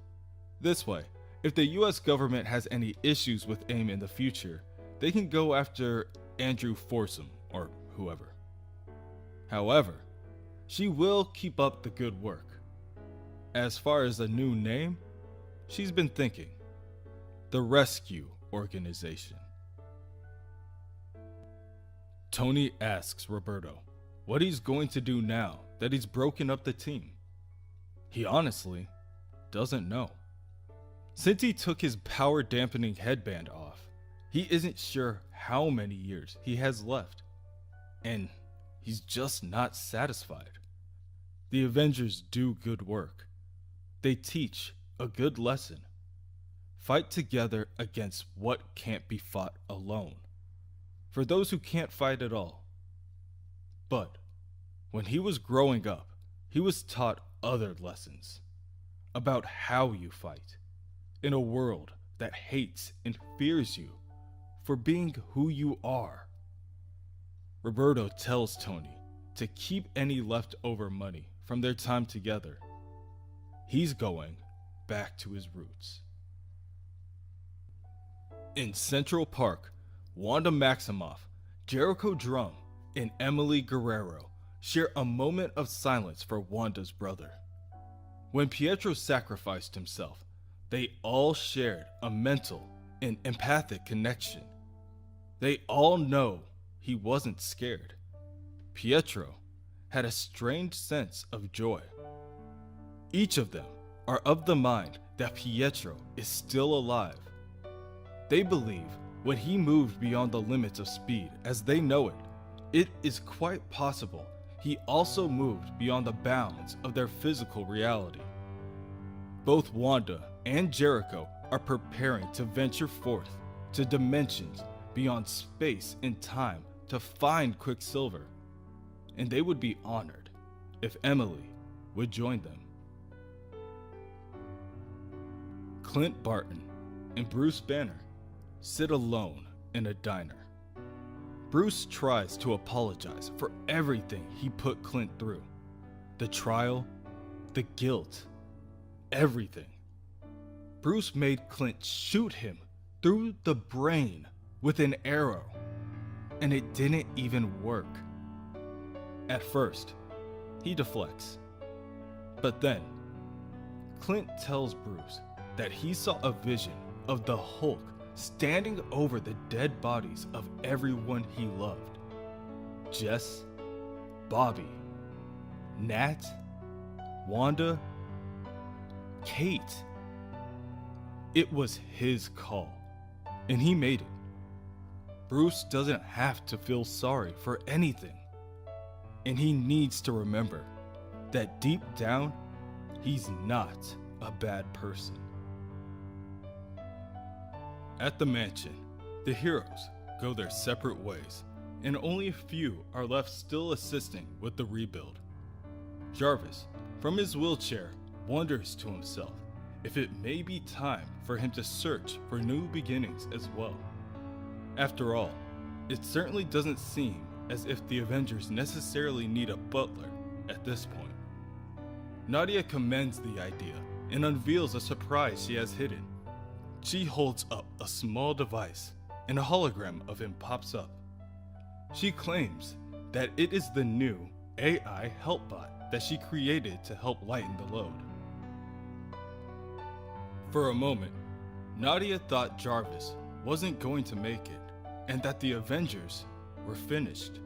this way, if the US government has any issues with AIM in the future, they can go after Andrew Forson or whoever. However, she will keep up the good work. As far as a new name, she's been thinking, the Rescue Organization. Tony asks Roberto what he's going to do now that he's broken up the team. He honestly doesn't know. Since he took his power dampening headband off, he isn't sure how many years he has left. And he's just not satisfied. The Avengers do good work. They teach a good lesson. Fight together against what can't be fought alone. For those who can't fight at all. But when he was growing up, he was taught other lessons about how you fight in a world that hates and fears you for being who you are. Roberto tells Tony to keep any leftover money from their time together. He's going back to his roots. In Central Park, Wanda Maximoff, Jericho Drum, and Emily Guerrero share a moment of silence for Wanda's brother. When Pietro sacrificed himself, they all shared a mental and empathic connection. They all know he wasn't scared. Pietro had a strange sense of joy. Each of them are of the mind that Pietro is still alive. They believe when he moved beyond the limits of speed as they know it, it is quite possible he also moved beyond the bounds of their physical reality. Both Wanda and Jericho are preparing to venture forth to dimensions beyond space and time to find Quicksilver, and they would be honored if Emily would join them. Clint Barton and Bruce Banner sit alone in a diner. Bruce tries to apologize for everything he put Clint through. The trial, the guilt, everything. Bruce made Clint shoot him through the brain with an arrow, and it didn't even work. At first, he deflects. But then, Clint tells Bruce that he saw a vision of the Hulk standing over the dead bodies of everyone he loved. Jess, Bobby, Nat, Wanda, Kate. It was his call, and he made it. Bruce doesn't have to feel sorry for anything, and he needs to remember that deep down, he's not a bad person. At the mansion, the heroes go their separate ways, and only a few are left still assisting with the rebuild. Jarvis, from his wheelchair, wonders to himself if it may be time for him to search for new beginnings as well. After all, it certainly doesn't seem as if the Avengers necessarily need a butler at this point. Nadia commends the idea and unveils a surprise she has hidden. She holds up a small device and a hologram of him pops up. She claims that it is the new AI help bot that she created to help lighten the load. For a moment, Nadia thought Jarvis wasn't going to make it and that the Avengers were finished.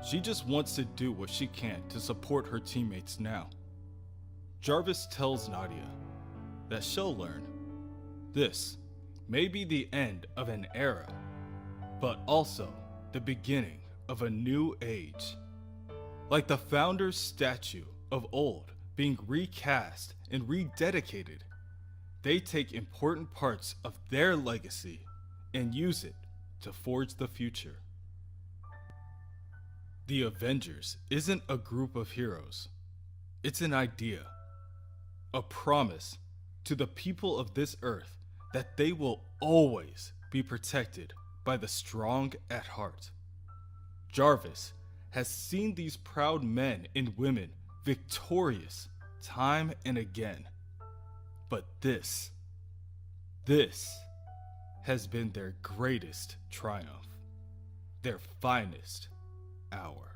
She just wants to do what she can to support her teammates now. Jarvis tells Nadia that she'll learn. This may be the end of an era, but also the beginning of a new age. Like the founder's statue of old being recast and rededicated, they take important parts of their legacy and use it to forge the future. The Avengers isn't a group of heroes. It's an idea, a promise to the people of this earth that they will always be protected by the strong at heart. Jarvis has seen these proud men and women victorious time and again. But this has been their greatest triumph, their finest hour.